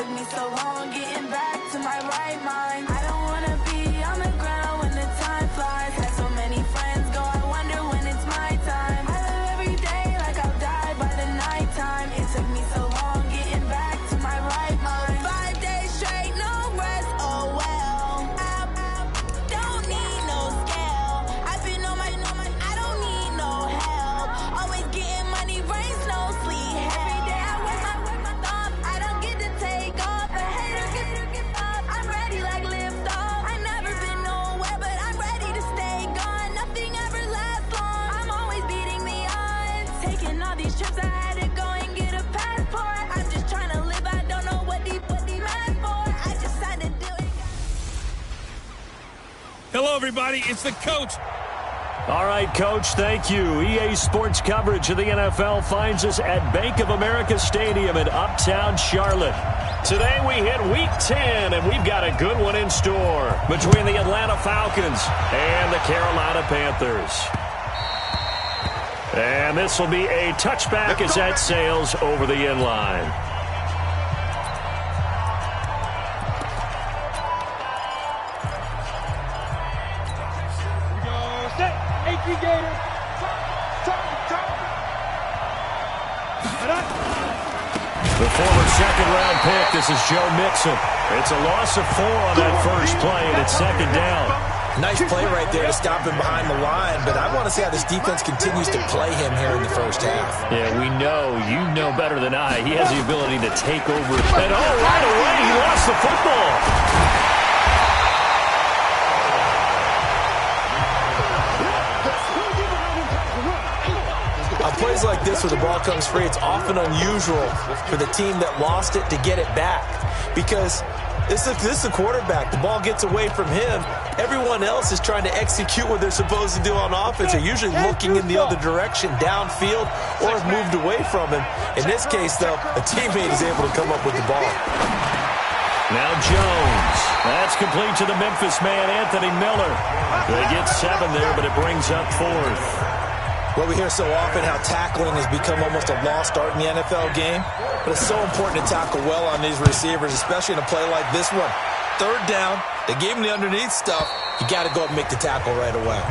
took me so long getting back to my right mind. I don't wanna be on the ground when the time flies. Had so many friends go, I wonder when it's my time. I live every day like I'll die by the nighttime. It took me so long getting back to my right mind. 5 days straight, no rest, oh well. I don't need no scale. I've been on my, I don't need no help. Always getting money, rains, no sleep. Every day I work my thumb. I don't get to take off. A hater get up. I'm ready like lift off. I never been nowhere, but I'm ready to stay gone. Nothing ever lasts long. I'm always beating the odds. Taking all these trips, I had to go and get a passport. I'm just trying to live. I don't know what deep mad for. I just had to do it. Hello, everybody. It's the coach. All right, Coach, thank you. EA Sports coverage of the NFL finds us at Bank of America Stadium in Uptown Charlotte. Today we hit Week 10, and we've got a good one in store between the Atlanta Falcons and the Carolina Panthers. And this will be a touchback as that sails over the end line. The former second-round pick, this is Joe Mixon. It's a loss of 4 on that first play, and it's second down. Nice play right there to stop him behind the line, but I want to see how this defense continues to play him here in the first half. Yeah, we know. You know better than I. He has the ability to take over. And right away, he lost the football. Plays like this where the ball comes free, it's often unusual for the team that lost it to get it back because this is the quarterback. The ball gets away from him. Everyone else is trying to execute what they're supposed to do on offense. They're usually looking in the other direction, downfield, or have moved away from him. In this case, though, a teammate is able to come up with the ball. Now Jones. That's complete to the Memphis man, Anthony Miller. They get 7 there, but it brings up 4th. Well, we hear so often how tackling has become almost a lost art in the NFL game, but it's so important to tackle well on these receivers, especially in a play like this one. 3rd down, they gave him the underneath stuff. You got to go up and make the tackle right away.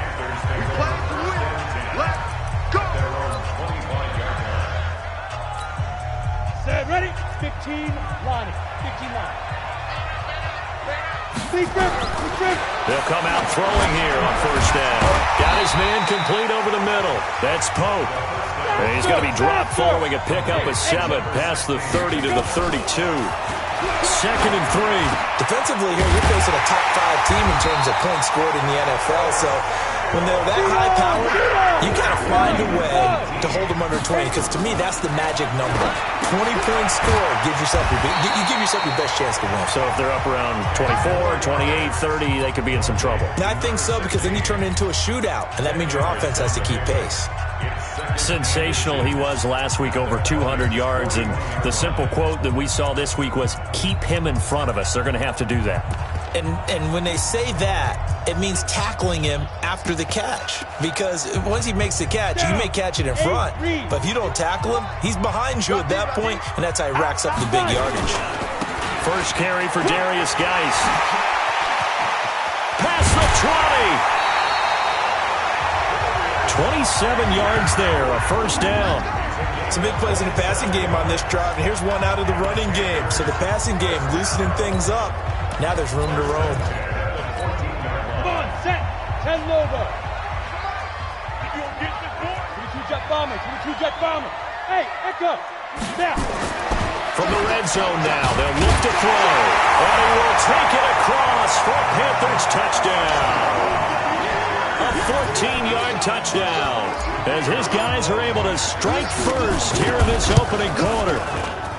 Set, ready? 15 line. 15 line. They'll come out throwing here on first down. Got his man complete over the middle. That's Pope. And he's going to be dropped following a pickup of 7 past the 30 to the 32. 2nd and 3. Defensively here, you're facing a top 5 team in terms of points scored in the NFL. So when they're that high powered, you got to find a way to hold them under 20, because to me, that's the magic number. 20 points scored gives yourself you give yourself your best chance to win. So if they're up around 24, 28, 30, they could be in some trouble. I think so, because then you turn it into a shootout, and that means your offense has to keep pace. Sensational he was last week, over 200 yards, and the simple quote that we saw this week was, keep him in front of us. They're going to have to do that. And when they say that, it means tackling him after the catch. Because once he makes the catch, you may catch it in front. But if you don't tackle him, he's behind you at that point, and that's how he racks up the big yardage. First carry for Darius Geis. Past the 20. 27 yards there, a first down. Some big plays in the passing game on this drive, and here's one out of the running game. So the passing game loosening things up. Now there's room to roam. Come on, set. 10 Nova. 22 jet bomber. 22 jet bomber. Hey, Echo. Now. From the red zone now, they'll look to throw. And he will take it across for Panthers touchdown. A 14-yard touchdown as his guys are able to strike first here in this opening quarter.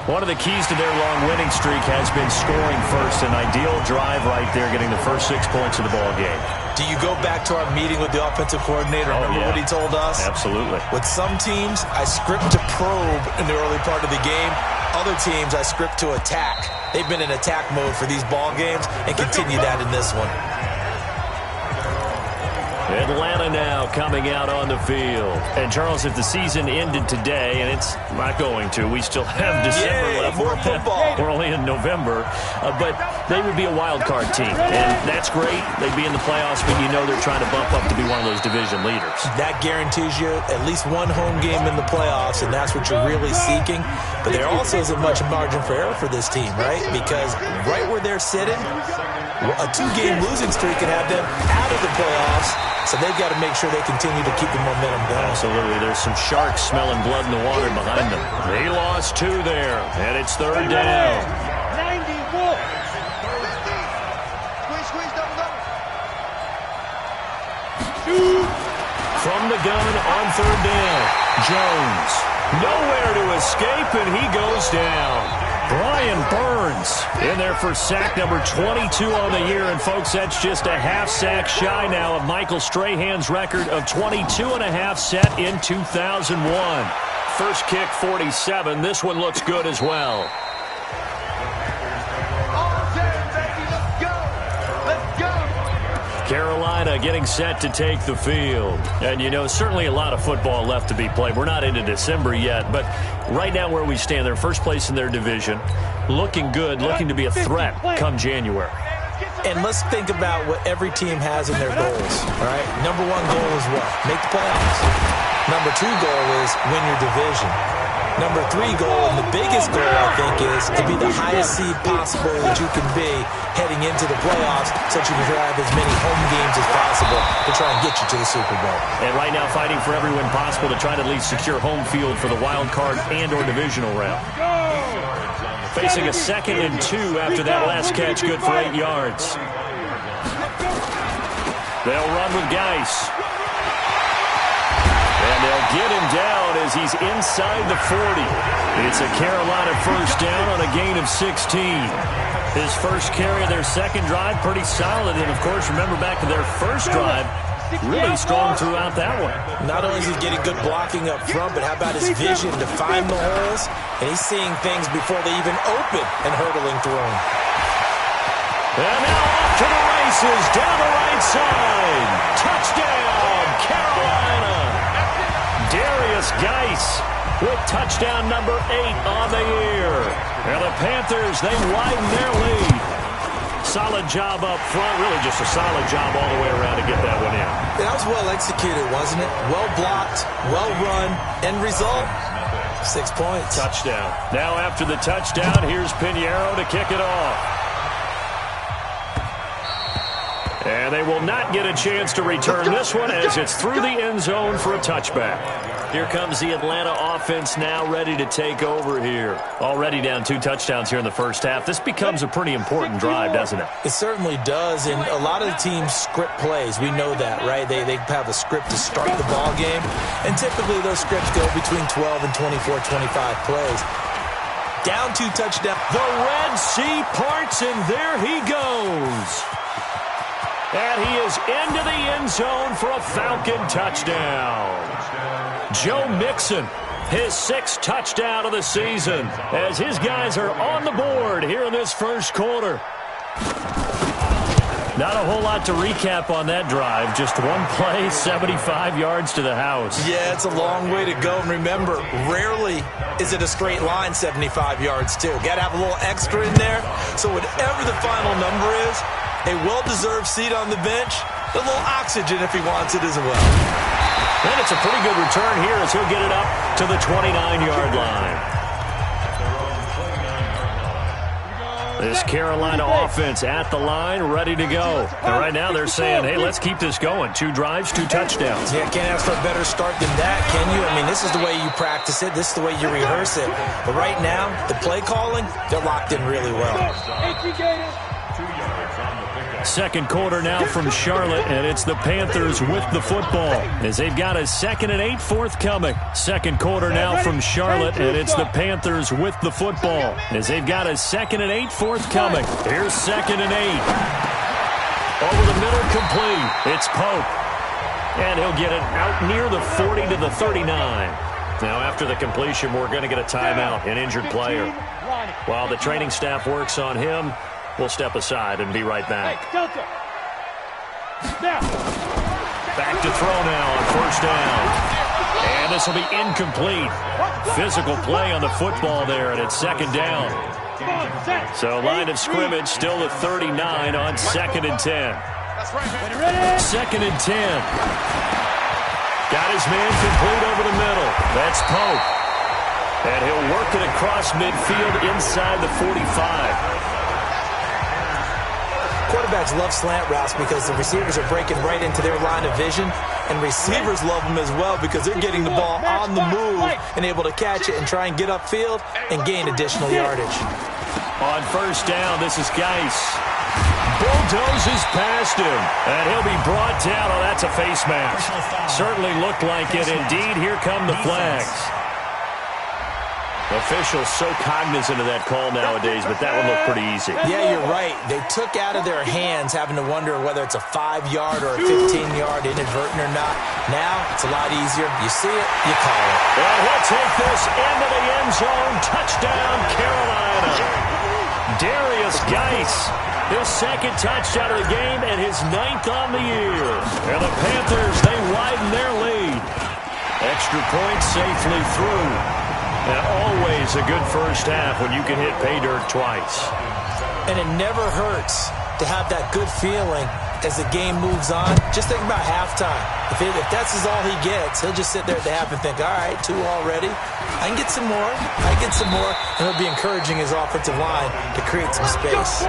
One of the keys to their long winning streak has been scoring first. An ideal drive right there, getting the first 6 points of the ball game. Do you go back to our meeting with the offensive coordinator? Remember what he told us? Absolutely. With some teams, I script to probe in the early part of the game. Other teams, I script to attack. They've been in attack mode for these ball games and continue that in this one. Atlanta now coming out on the field. And, Charles, if the season ended today, and it's not going to, we still have December more football. We're only in November, but they would be a wild card team, and that's great. They'd be in the playoffs, but you know they're trying to bump up to be one of those division leaders. That guarantees you at least one home game in the playoffs, and that's what you're really seeking. But there also isn't much margin for error for this team, right? Because right where they're sitting, a 2-game losing streak could have them out of the playoffs, so they've got to make sure they continue to keep the momentum going. Absolutely. There's some sharks smelling blood in the water behind them. They lost 2 there, and it's 3rd down. 94. From the gun on 3rd down, Jones. Nowhere to escape, and he goes down. Brian Burns in there for sack number 22 on the year. And, folks, that's just a half sack shy now of Michael Strahan's record of 22.5 set in 2001. First kick, 47. This one looks good as well. Carolina getting set to take the field. And, you know, certainly a lot of football left to be played. We're not into December yet, but right now where we stand, they're first place in their division, looking good, looking to be a threat come January. And let's think about what every team has in their goals, all right? Number 1 goal is what? Make the playoffs. Number 2 goal is win your division. Number 3 goal, and the biggest goal, I think, is to be the highest seed possible that you can be heading into the playoffs so that you can have as many home games as possible to try and get you to the Super Bowl. And right now fighting for every win possible to try to at least secure home field for the wild card and or divisional round. Facing a 2nd and 2 after that last catch, good for 8 yards. They'll run with Geis. And they'll get him down as he's inside the 40. It's a Carolina first down on a gain of 16. His first carry of their second drive, pretty solid. And, of course, remember back to their first drive, really strong throughout that one. Not only is he getting good blocking up front, but how about his vision to find the holes? And he's seeing things before they even open and hurdling through them. And now off to the races, down the right side. Touchdown, Carolina. Darius Geis with touchdown number 8 on the year. And the Panthers, they widen their lead. Solid job up front, really just a solid job all the way around to get that one in. That was well executed, wasn't it? Well blocked, well run, end result, 6 points. Touchdown. Now after the touchdown, here's Pinheiro to kick it off. And they will not get a chance to return this one as it's through the end zone for a touchback. Here comes the Atlanta offense now ready to take over here. Already down 2 touchdowns here in the first half. This becomes a pretty important drive, doesn't it? It certainly does, and a lot of the teams script plays. We know that, right? They have a script to start the ball game, and typically those scripts go between 12 and 24, 25 plays. Down 2 touchdowns. The Red Sea parts, and there he goes. And he is into the end zone for a Falcon touchdown. Joe Mixon, his 6th touchdown of the season, as his guys are on the board here in this first quarter. Not a whole lot to recap on that drive. Just one play, 75 yards to the house. Yeah, it's a long way to go. And remember, rarely is it a straight line 75 yards, too. Got to have a little extra in there. So whatever the final number is, a well-deserved seat on the bench, a little oxygen if he wants it as well. And it's a pretty good return here as he'll get it up to the 29-yard line. This Carolina offense at the line, ready to go. And right now they're saying, hey, let's keep this going. 2 drives, 2 touchdowns. Yeah, can't ask for a better start than that, can you? I mean, this is the way you practice it. This is the way you rehearse it. But right now, the play calling, they're locked in really well. Second quarter now from Charlotte, and it's the Panthers with the football as they've got a 2nd and 8 forthcoming. Second quarter now from Charlotte, and it's the Panthers with the football as they've got a 2nd and 8 forthcoming. Here's 2nd and 8. Over the middle, complete. It's Pope, and he'll get it out near the 40 to the 39. Now after the completion, we're going to get a timeout, an injured player. While the training staff works on him, we'll step aside and be right back. Back to throw now on first down. And this will be incomplete. Physical play on the football there, and it's second down. So line of scrimmage still at 39 on 2nd and 10. 2nd and 10. Got his man complete over the middle. That's Pope. And he'll work it across midfield inside the 45. Quarterbacks love slant routes because the receivers are breaking right into their line of vision, and receivers love them as well because they're getting the ball on the move and able to catch it and try and get upfield and gain additional yardage. On first down, this is Geis. Bulldozes past him, and he'll be brought down. Oh, that's a face mask. Certainly looked like it. Indeed, here come the flags. Officials so cognizant of that call nowadays, but that one looked pretty easy. Yeah, you're right. They took out of their hands having to wonder whether it's a 5-yard or a 15-yard inadvertent or not. Now, it's a lot easier. You see it, you call it. And he'll take this into the end zone. Touchdown, Carolina. Darius Geis, his second touchdown of the game and his 9th on the year. And the Panthers, they widen their lead. Extra point safely through. And always a good first half when you can hit pay dirt twice. And it never hurts to have that good feeling as the game moves on. Just think about halftime. If that's all he gets, he'll just sit there at the half and think, all right, 2 already. I can get some more. I can get some more. And he'll be encouraging his offensive line to create some space.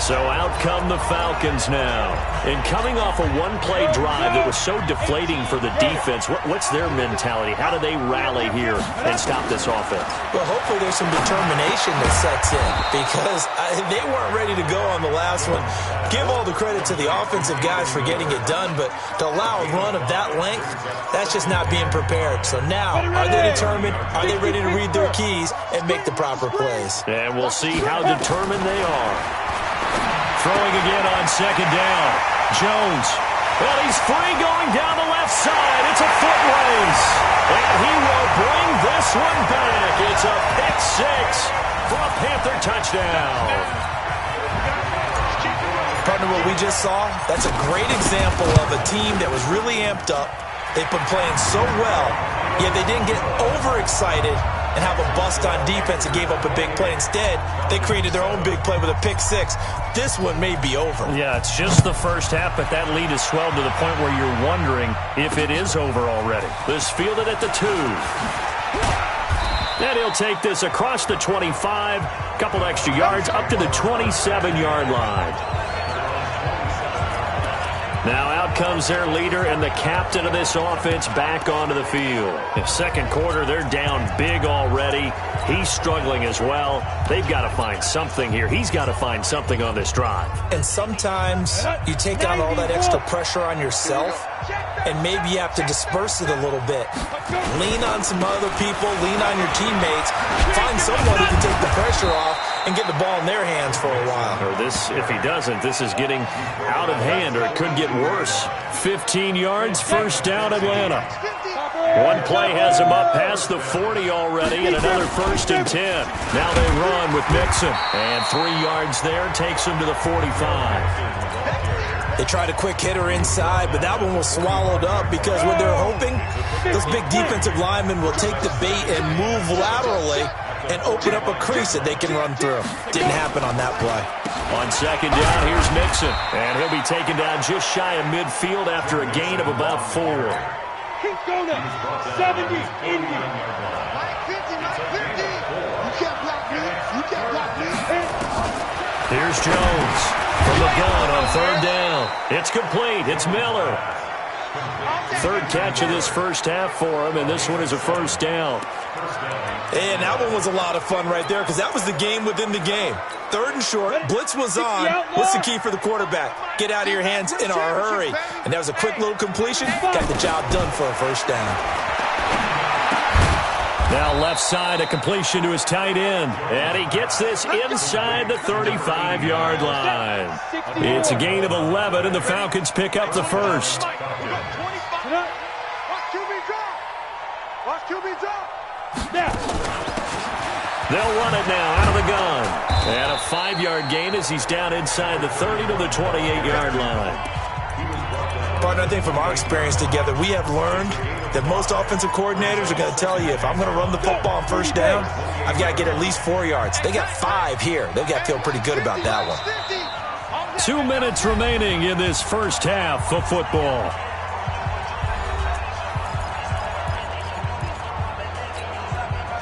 So out come the Falcons now. And coming off a one-play drive that was so deflating for the defense, what's their mentality? How do they rally here and stop this offense? Well, hopefully there's some determination that sets in because they weren't ready to go on the last one. Give all the credit to the offensive guys for getting it done, but to allow a run of that length, that's just not being prepared. So now, are they determined? Are they ready to read their keys and make the proper plays? And we'll see how determined they are. Throwing again on second down. Jones. Well, he's free going down the left side. It's a foot race. And he will bring this one back. It's a pick six for a Panther touchdown. Partner, what we just saw, that's a great example of a team that was really amped up. They've been playing so well, yet they didn't get overexcited and have a bust on defense and gave up a big play. Instead, they created their own big play with a pick six. This one may be over. Yeah, it's just the first half, but that lead has swelled to the point where you're wondering if it is over already. This fielded at the 2. And he'll take this across the 25, couple extra yards, up to the 27-yard line. Now out comes their leader and the captain of this offense back onto the field. In second quarter, they're down big already. He's struggling as well. They've got to find something here. He's got to find something on this drive. And sometimes you take on all that extra pressure on yourself, and maybe you have to disperse it a little bit. Lean on some other people, lean on your teammates, find someone who can take the pressure off and get the ball in their hands for a while. Or this, if he doesn't, this is getting out of hand, or it could get worse. 15 yards, first down, Atlanta. One play has him up past the 40 already, and another 1st and 10. Now they run with Mixon, and 3 yards there takes him to the 45. They tried a quick hitter inside, but that one was swallowed up because what they're hoping, those big defensive linemen will take the bait and move laterally and open up a crease that they can run through. Didn't happen on that play. On second down, here's Mixon, and he'll be taken down just shy of midfield after a gain of about 4. Keep going up. 70, Indy. Here's Jones from the gun on third down. It's complete. It's Miller. Third catch of this first half for him, and this one is a first down. And that one was a lot of fun right there because that was the game within the game. Third and short, blitz was on. What's the key for the quarterback? Get out of your hands in a hurry. And that was a quick little completion. Got the job done for a first down. Now left side, a completion to his tight end. And he gets this inside the 35-yard line. It's a gain of 11, and the Falcons pick up the first. Watch QB drop. They'll run it now out of the gun. And a 5-yard gain as he's down inside the 30 to the 28-yard line. Partner, I think from our experience together, we have learned that most offensive coordinators are going to tell you, if I'm going to run the football on first down, I've got to get at least 4 yards. They got 5 here. They've got to feel pretty good about that one. 2 minutes remaining in this first half of football.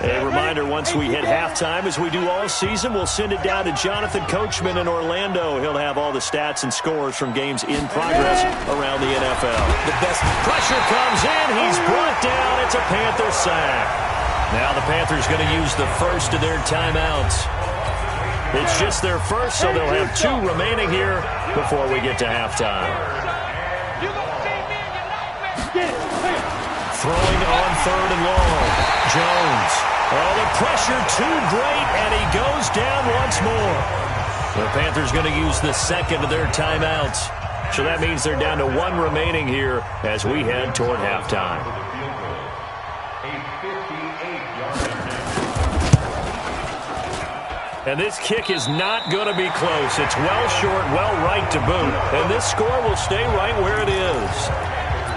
A reminder, once we hit halftime, as we do all season, we'll send it down to Jonathan Coachman in Orlando. He'll have all the stats and scores from games in progress around the NFL. The best pressure comes in. He's brought down. It's a Panther sack. Now the Panthers going to use the first of their timeouts. It's just their first, so they'll have 2 remaining here before we get to halftime. Throwing on 3rd and long. Jones. Oh, the pressure too great, and he goes down once more. The Panthers going to use the second of their timeouts. So that means they're down to 1 remaining here as we head toward halftime. And this kick is not going to be close. It's well short, well right to boot. And this score will stay right where it is.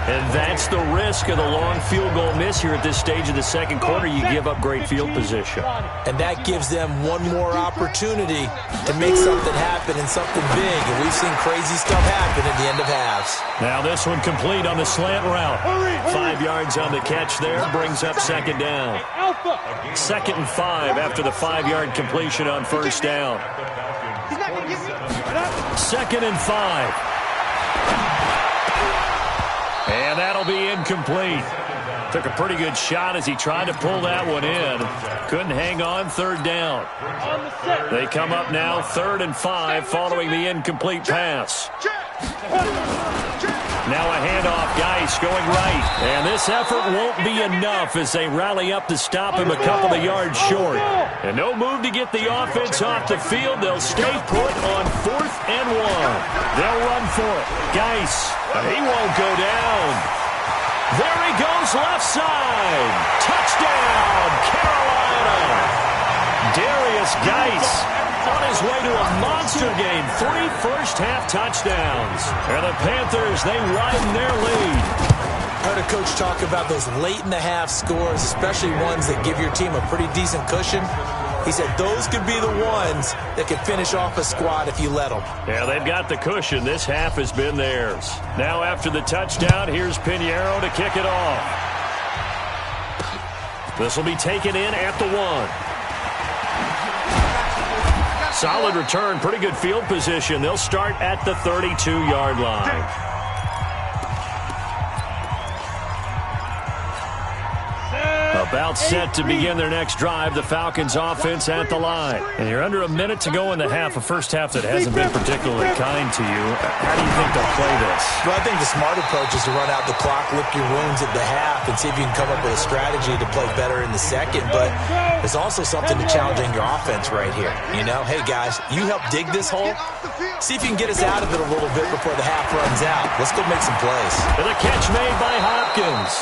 And that's the risk of the long field goal miss here at this stage of the second quarter. You give up great field position. And that gives them one more opportunity to make something happen and something big. And we've seen crazy stuff happen at the end of halves. Now this one complete on the slant route. 5 yards on the catch there. Brings up second down. 2nd and 5 after the 5-yard completion on first down. 2nd and 5. And that'll be incomplete. Took a pretty good shot as he tried to pull that one in. Couldn't hang on, 3rd down. They come up now 3rd and 5 following the incomplete pass. Now a handoff, Geis going right. And this effort won't be enough as they rally up to stop him a couple of yards short. And no move to get the offense off the field. They'll stay put on 4th and 1. They'll run for it. Geis, he won't go down. There he goes, left side. Touchdown, Carolina. Darius Geis on his way to a monster game. 3 first-half touchdowns. And the Panthers, they widen their lead. I heard a coach talk about those late-in-the-half scores, especially ones that give your team a pretty decent cushion. He said those could be the ones that can finish off a squad if you let them. Yeah, they've got the cushion. This half has been theirs. Now after the touchdown, here's Pinheiro to kick it off. This will be taken in at the 1. Solid return, pretty good field position. They'll start at the 32-yard line. About set to begin their next drive. The Falcons offense at the line. And you're under a minute to go in the half. A first half that hasn't been particularly kind to you. How do you think they'll play this? Well, I think the smart approach is to run out the clock, lick your wounds at the half, and see if you can come up with a strategy to play better in the second. But there's also something to challenging your offense right here. You know, hey, guys, you help dig this hole. See if you can get us out of it a little bit before the half runs out. Let's go make some plays. And a catch made by Hopkins.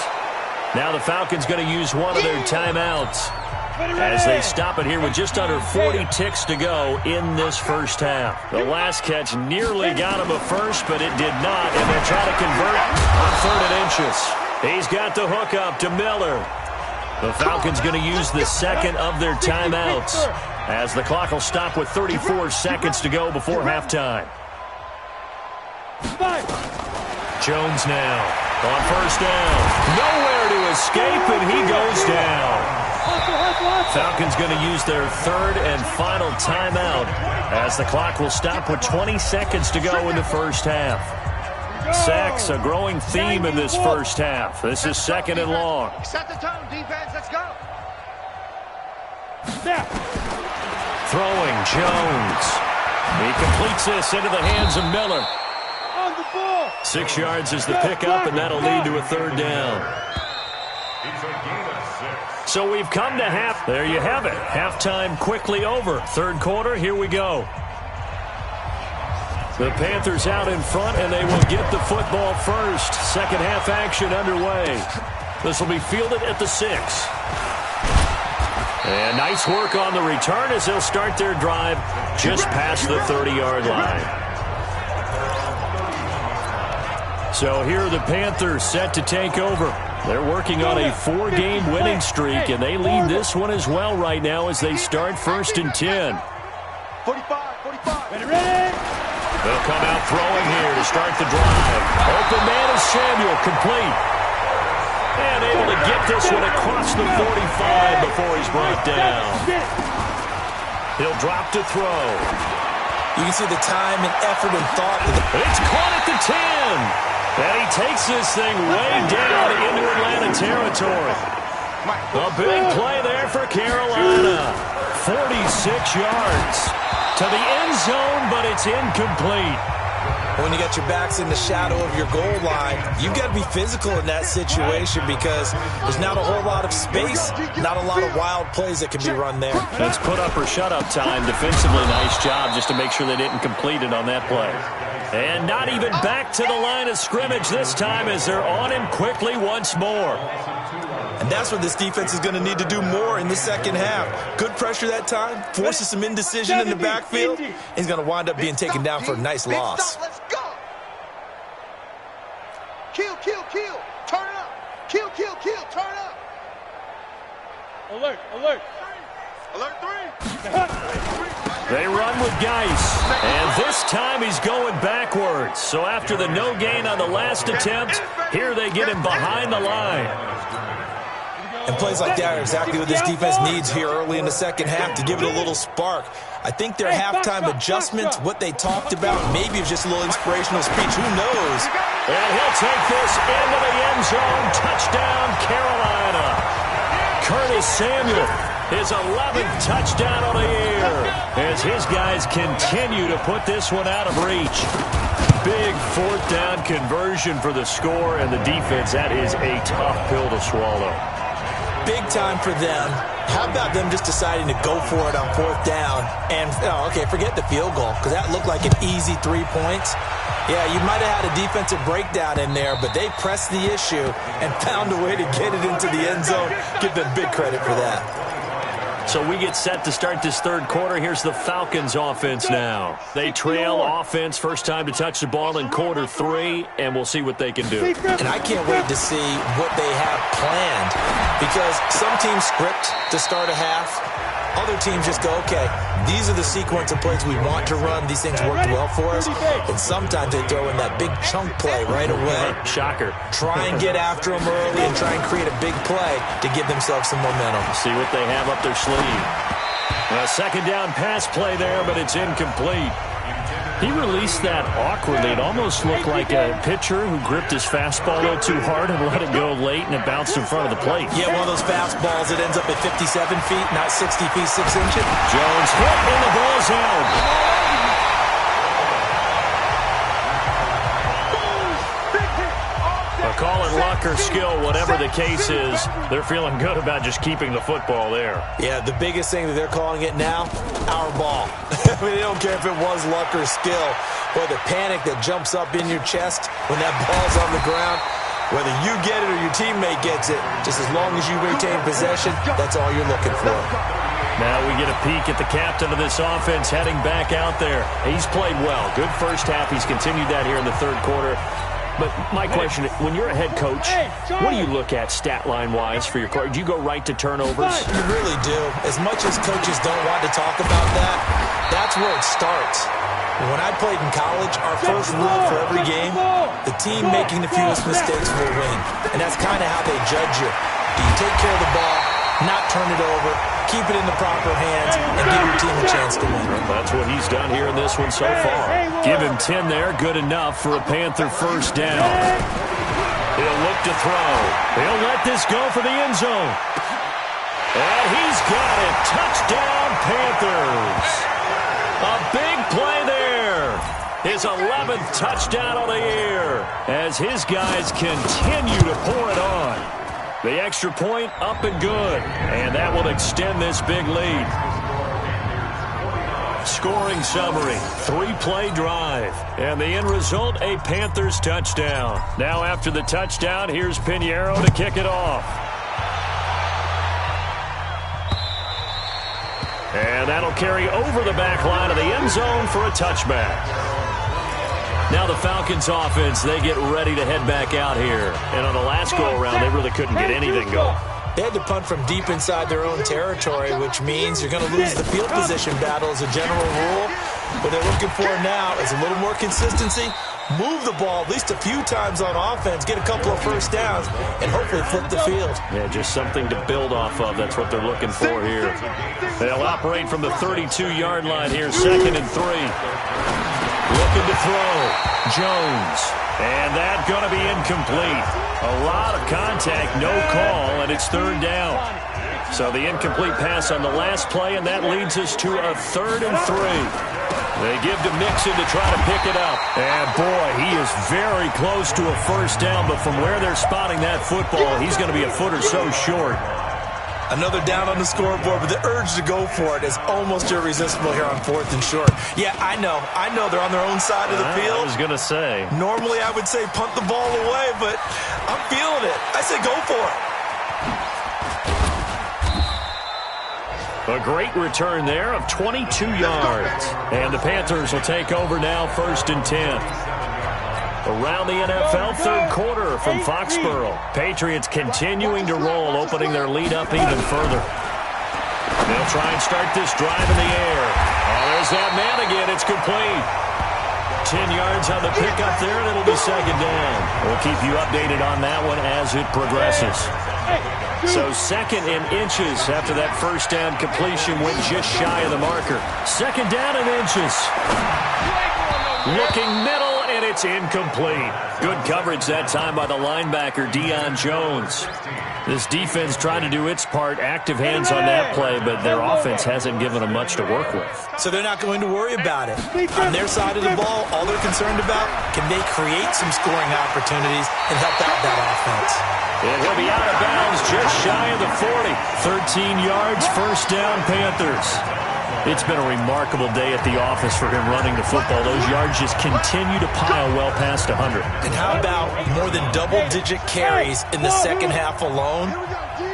Now the Falcons going to use one of their timeouts as they stop it here with just under 40 ticks to go in this first half. The last catch nearly got him a first, but it did not, and they'll try to convert on 3rd and inches. He's got the hook up to Miller. The Falcons going to use the second of their timeouts as the clock will stop with 34 seconds to go before halftime. Jones now on first down. Nowhere to escape, and he goes down. Falcons going to use their 3rd and final timeout as the clock will stop with 20 seconds to go in the first half. Sacks, a growing theme in this first half. This is 2nd and long. Set the tone, defense. Let's go. Throwing, Jones. He completes this into the hands of Miller. 6 yards is the pickup, and that'll lead to a 3rd down. So we've come to half. There you have it. Halftime quickly over. 3rd quarter, here we go. The Panthers out in front, and they will get the football first. Second half action underway. This will be fielded at the 6. And nice work on the return as they'll start their drive just past the 30-yard line. So here are the Panthers set to take over. They're working on a 4-game winning streak, and they lead this one as well right now as they start 1st and 10. 45. Ready? They'll come out throwing here to start the drive. Open man is Samuel, complete. And able to get this one across the 45 before he's brought down. He'll drop to throw. You can see the time and effort and thought. It's caught at the 10. And he takes this thing way down into Atlanta territory. A big play there for Carolina. 46 yards to the end zone, but it's incomplete. When you got your backs in the shadow of your goal line, you've got to be physical in that situation because there's not a whole lot of space, not a lot of wild plays that can be run there. That's put up or shut up time. Defensively, nice job just to make sure they didn't complete it on that play. And not even back to the line of scrimmage this time as they're on him quickly once more. And that's what this defense is going to need to do more in the second half. Good pressure that time, forces some indecision in the backfield. He's going to wind up being taken down for a nice loss. Let's go. Kill. Turn it up. Kill. Turn up. Alert. Alert 3. They run with Geis, and this time he's going backwards. So after the no gain on the last attempt, here they get him behind the line. And plays like that are exactly what this defense needs here early in the second half to give it a little spark. I think their halftime adjustment, what they talked about, maybe it was just a little inspirational speech. Who knows? And he'll take this into the end zone. Touchdown, Carolina. Curtis Samuel, his 11th touchdown on the year, as his guys continue to put this one out of reach. Big 4th down conversion for the score, and the defense, that is a tough pill to swallow. Big time for them. How about them just deciding to go for it on 4th down? And, forget the field goal, because that looked like an easy 3 points. Yeah, you might have had a defensive breakdown in there, but they pressed the issue and found a way to get it into the end zone. Give them big credit for that. So we get set to start this third quarter. Here's the Falcons offense now. They trail offense, first time to touch the ball in quarter 3, and we'll see what they can do. And I can't wait to see what they have planned, because some teams script to start a half. Other teams just go, okay, these are the sequence of plays we want to run. These things worked well for us. And sometimes they throw in that big chunk play right away. Shocker. Try and get after them early and try and create a big play to give themselves some momentum. See what they have up their sleeve. A second down pass play there, but it's incomplete. He released that awkwardly. It almost looked like a pitcher who gripped his fastball a little too hard and let it go late, and it bounced in front of the plate. Yeah, one of those fastballs that ends up at 57 feet, not 60 feet, 6 inches. Jones hit, and the ball's out. Call it luck or skill, whatever the case is, they're feeling good about just keeping the football there. Yeah, the biggest thing that they're calling it now, our ball. I mean, they don't care if it was luck or skill. Boy, the panic that jumps up in your chest when that ball's on the ground, whether you get it or your teammate gets it, just as long as you retain possession, that's all you're looking for. Now we get a peek at the captain of this offense heading back out there. He's played well. Good first half. He's continued that here in the third quarter. But my question, when you're a head coach, what do you look at stat line-wise for your coach? Do you go right to turnovers? You really do. As much as coaches don't want to talk about that, that's where it starts. When I played in college, our first rule for every game, the team making the fewest mistakes will win. And that's kind of how they judge you. Do you take care of the ball, not turn it over, keep it in the proper hands, and give your team a chance to win? That's what he's done here in this one so far. Give him 10 there, good enough for a Panther first down. He'll look to throw. He'll let this go for the end zone. And he's got it. Touchdown, Panthers. A big play there. His 11th touchdown of the year as his guys continue to pour it on. The extra point up and good, and that will extend this big lead. Scoring summary, 3-play drive, and the end result, a Panthers touchdown. Now after the touchdown, here's Pinheiro to kick it off. And that'll carry over the back line of the end zone for a touchback. Now the Falcons offense, they get ready to head back out here. And on the last go-around, they really couldn't get anything going. They had to punt from deep inside their own territory, which means you're going to lose the field position battle as a general rule. What they're looking for now is a little more consistency, move the ball at least a few times on offense, get a couple of first downs, and hopefully flip the field. Yeah, just something to build off of. That's what they're looking for here. They'll operate from the 32-yard line here, 2nd and 3. Looking to throw. Jones. And that's going to be incomplete. A lot of contact, no call, and it's 3rd down. So the incomplete pass on the last play, and that leads us to a 3rd and 3. They give to Mixon to try to pick it up. And, boy, he is very close to a first down, but from where they're spotting that football, he's going to be a foot or so short. Another down on the scoreboard, but the urge to go for it is almost irresistible here on 4th and short. Yeah, I know they're on their own side of the field. I was going to say. Normally I would say punt the ball away, but I'm feeling it. I say go for it. A great return there of 22 yards. And the Panthers will take over now, 1st and 10. Around the NFL, 3rd quarter from Foxborough. Patriots continuing to roll, opening their lead up even further. They'll try and start this drive in the air. Oh, there's that man again. It's complete. 10 yards on the pickup there, and it'll be 2nd down. We'll keep you updated on that one as it progresses. So 2nd and inches after that first down completion went just shy of the marker. 2nd down and inches. Looking middle. And it's incomplete. Good coverage that time by the linebacker, Deion Jones. This defense trying to do its part, active hands on that play, but their offense hasn't given them much to work with. So they're not going to worry about it. On their side of the ball, all they're concerned about, can they create some scoring opportunities and help out that offense? And he'll be out of bounds just shy of the 40. 13 yards, first down, Panthers. It's been a remarkable day at the office for him running the football. Those yards just continue to pile well past 100. And how about more than double-digit carries in the second half alone?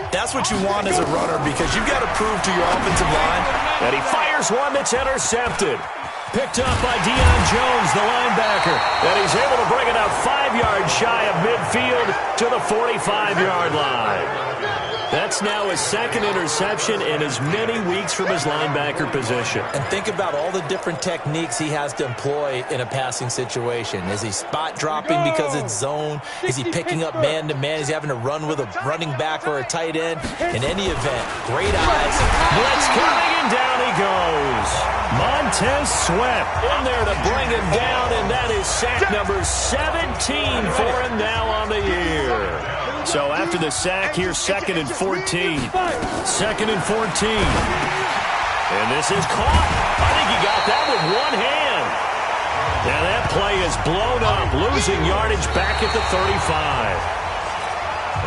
That's what you want as a runner because you've got to prove to your offensive line. And he fires one that's intercepted. Picked up by Deion Jones, the linebacker. And he's able to bring it out 5 yards shy of midfield to the 45-yard line. That's now his 2nd interception in as many weeks from his linebacker position. And think about all the different techniques he has to employ in a passing situation. Is he spot dropping because it's zone? Is he picking up man-to-man? Is he having to run with a running back or a tight end? In any event, great eyes. Blitz coming, and down he goes. Montez Sweat in there to bring him down, and that is sack number 17 for him now on the year. So after the sack, here's 2nd and 14. 2nd and 14. And this is caught. I think he got that with one hand. Now that play is blown up, losing yardage back at the 35.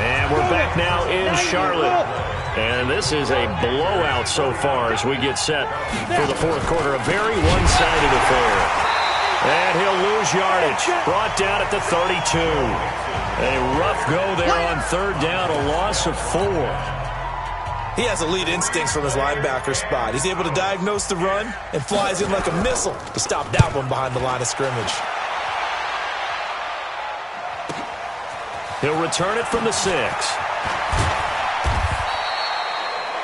And we're back now in Charlotte. And this is a blowout so far as we get set for the 4th quarter. A very one-sided affair. And he'll lose yardage. Brought down at the 32. A rough go there on 3rd down, a loss of 4. He has elite instincts from his linebacker spot. He's able to diagnose the run and flies in like a missile to stop that one behind the line of scrimmage. He'll return it from the 6.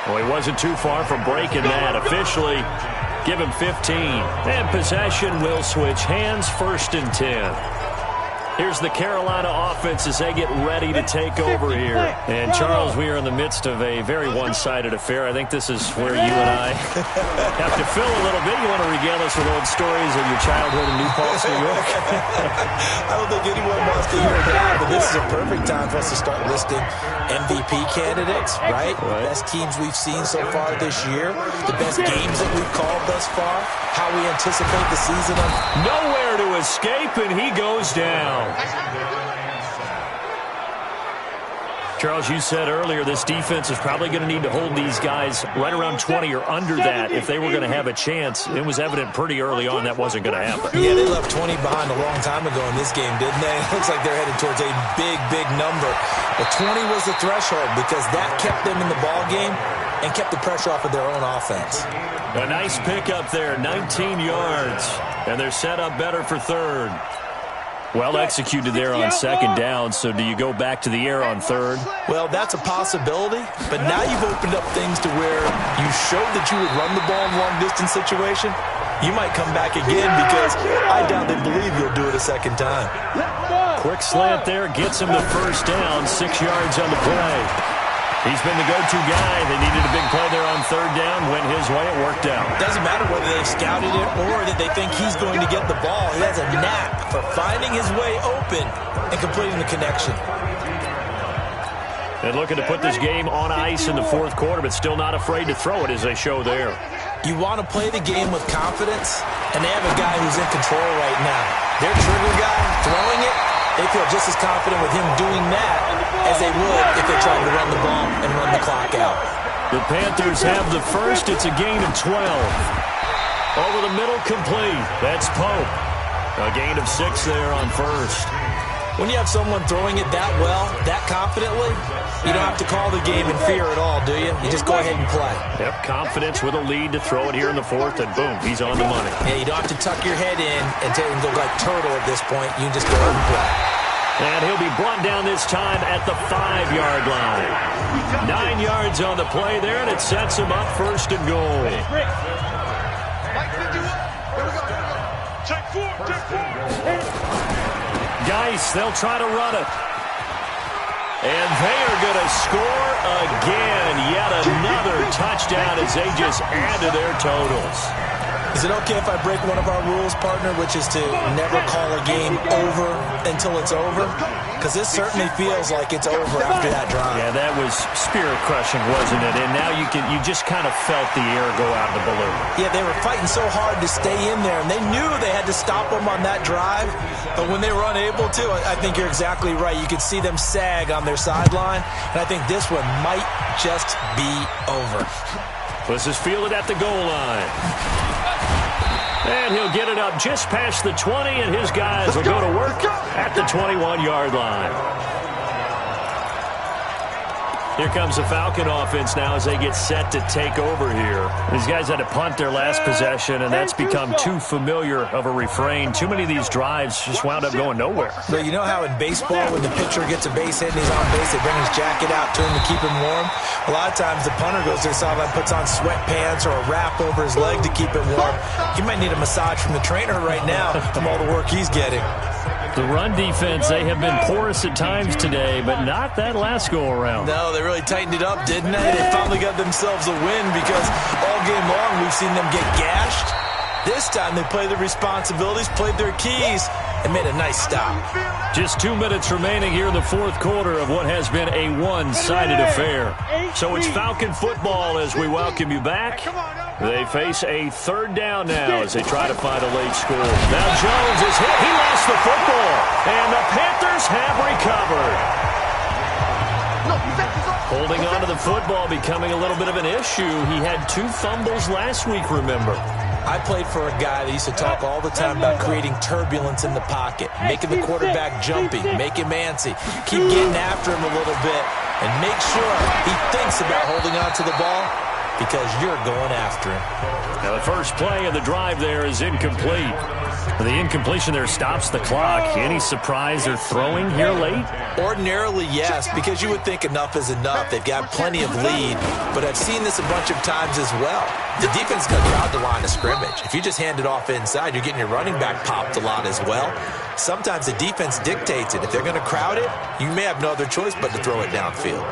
Well, he wasn't too far from breaking that. Officially, give him 15. And possession will switch hands, 1st and 10. Here's the Carolina offense as they get ready to take over here. And, Charles, we are in the midst of a very one-sided affair. I think this is where you and I have to fill a little bit. You want to regale us with old stories of your childhood in New Paltz, New York? I don't think anyone wants to hear that, but this is a perfect time for us to start listing MVP candidates, right? Best teams we've seen so far this year, the best games that we've called thus far, how we anticipate the season. Nowhere to escape, and he goes down. Charles, you said earlier this defense is probably going to need to hold these guys right around 20 or under that if they were going to have a chance. It was evident pretty early on that wasn't going to happen. Yeah, they left 20 behind a long time ago in this game, didn't they? It looks like they're headed towards a big, big number. But 20 was the threshold because that kept them in the ball game and kept the pressure off of their own offense. A nice pickup there, 19 yards. And they're set up better for 3rd. Well executed there on second down, so do you go back to the air on third? Well, that's a possibility, but now you've opened up things to where you showed that you would run the ball in a long-distance situation. You might come back again because I doubt they believe you'll do it a second time. Quick slant there, gets him the first down, 6 yards on the play. He's been the go-to guy. They needed a big play there on third down. Went his way. It worked out. Doesn't matter whether they've scouted it or that they think he's going to get the ball. He has a knack for finding his way open and completing the connection. And looking to put this game on ice in the fourth quarter, but still not afraid to throw it as they show there. You want to play the game with confidence, and they have a guy who's in control right now. Their trigger guy throwing it, they feel just as confident with him doing that as they would if they tried to run the ball and run the clock out. The Panthers have the first. It's a gain of 12. Over the middle, complete. That's Pope. A gain of 6 there on first. When you have someone throwing it that well, that confidently, you don't have to call the game in fear at all, do you? You just go ahead and play. Yep, confidence with a lead to throw it here in the fourth, and boom, he's on the money. Yeah, you don't have to tuck your head in and go like turtle at this point. You can just go ahead and play. And he'll be brought down this time at the 5-yard line. 9 yards on the play there, and it sets him up first and goal. Geis, they'll try to run it. And they are going to score again. Yet another touchdown as they just add to their totals. Is it okay if I break one of our rules, partner, which is to never call a game over until it's over? Because this certainly feels like it's over after that drive. Yeah, that was spirit-crushing, wasn't it? And now you just kind of felt the air go out in the balloon. Yeah, they were fighting so hard to stay in there, and they knew they had to stop them on that drive. But when they were unable to, I think you're exactly right. You could see them sag on their sideline, and I think this one might just be over. This is fielded at the goal line. And he'll get it up just past the 20, and his guys will go to work at the 21-yard line. Here comes the Falcon offense now as they get set to take over here. These guys had to punt their last possession, and that's become too familiar of a refrain. Too many of these drives just wound up going nowhere. But you know how in baseball, when the pitcher gets a base hit and he's on base, they bring his jacket out to him to keep him warm? A lot of times the punter goes to the sideline, puts on sweatpants or a wrap over his leg to keep it warm. He might need a massage from the trainer right now from all the work he's getting. The run defense, they have been porous at times today, but not that last go-around. No, they really tightened it up, didn't they? They finally got themselves a win because all game long we've seen them get gashed. This time they played their responsibilities, played their keys, and made a nice stop. Just 2 minutes remaining here in the fourth quarter of what has been a one-sided affair. So it's Falcon football as we welcome you back. They face a third down now as they try to find a late score. Now Jones is hit. He lost the football. And the Panthers have recovered. Holding on to the football becoming a little bit of an issue. He had 2 fumbles last week, remember. I played for a guy that used to talk all the time about creating turbulence in the pocket, making the quarterback jumpy, make him antsy, keep getting after him a little bit, and make sure he thinks about holding on to the ball because you're going after him. Now the first play of the drive there is incomplete. The incompletion there stops the clock. Any surprise they're throwing here late? Ordinarily, yes, because you would think enough is enough. They've got plenty of lead, but I've seen this a bunch of times as well. The defense got crowd the line of scrimmage. If you just hand it off inside, you're getting your running back popped a lot as well. Sometimes the defense dictates it. If they're going to crowd it, you may have no other choice but to throw it downfield.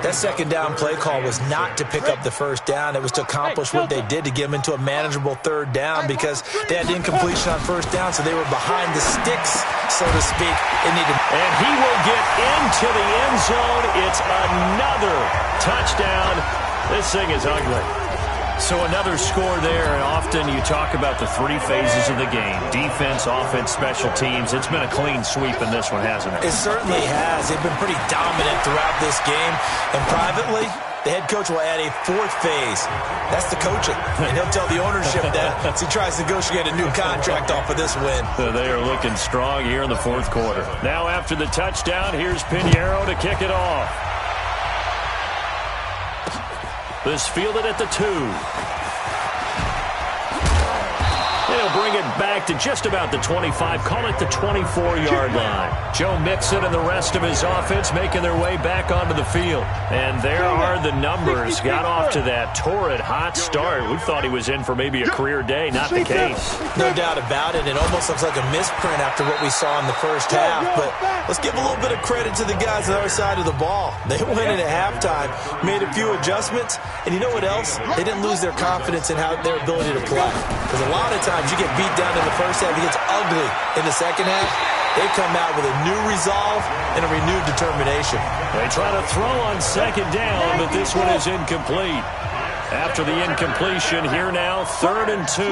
That second down play call was not to pick up the first down. It was to accomplish what they did to get them into a manageable third down because they had incompletion on first down, so they were behind the sticks, so to speak. And he will get into the end zone. It's another touchdown. This thing is ugly. So another score there, and often you talk about the 3 phases of the game. Defense, offense, special teams. It's been a clean sweep in this one, hasn't it? It certainly has. They've been pretty dominant throughout this game. And privately, the head coach will add a 4th phase. That's the coaching. And he'll tell the ownership that as he tries to negotiate a new contract off of this win. So they are looking strong here in the fourth quarter. Now after the touchdown, here's Pinheiro to kick it off. This fielded at the 2. They'll bring it back to just about the 25, call it the 24-yard line. Joe Mixon and the rest of his offense making their way back onto the field. And there are the numbers. Got off to that torrid hot start. We thought he was in for maybe a career day. Not the case. No doubt about it. It almost looks like a misprint after what we saw in the first half. But let's give a little bit of credit to the guys on the other side of the ball. They went in at halftime, made a few adjustments, and you know what else? They didn't lose their confidence in their ability to play. Because a lot of times you get beat down in the first half, it gets ugly in the second half. They come out with a new resolve and a renewed determination. They try to throw on second down, but this one is incomplete. After the incompletion, here now, 3rd and 2.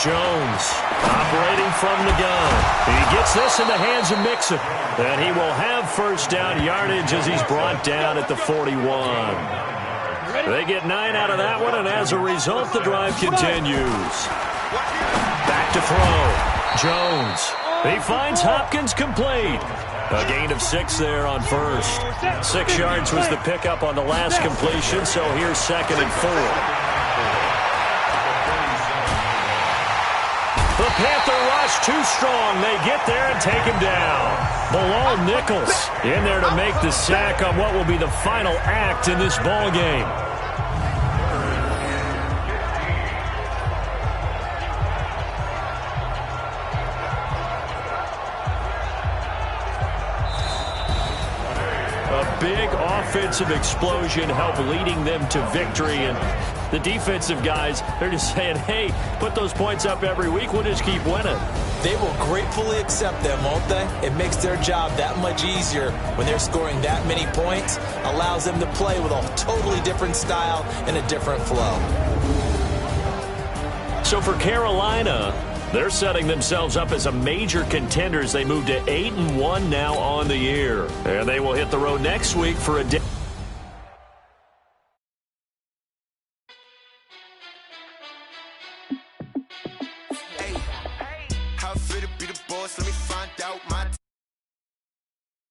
Jones operating from the gun. He gets this in the hands of Mixon. And he will have first down yardage as he's brought down at the 41. They get 9 out of that one, and as a result, the drive continues. Back to throw. Jones. He finds Hopkins complete. A gain of 6 there on first. 6 yards was the pickup on the last completion, so here's 2nd and 4. The Panther rush too strong. They get there and take him down. Bilal Nichols in there to make the sack on what will be the final act in this ball game. A big offensive explosion helped leading them to victory, and the defensive guys, they're just saying, hey, put those points up every week, we'll just keep winning. They will gratefully accept them, won't they? It makes their job that much easier when they're scoring that many points, allows them to play with a totally different style and a different flow. So for Carolina, they're setting themselves up as a major contender as they move to 8-1 now on the year. And they will hit the road next week for a day. Hey, how fit to be the boss? Let me find out my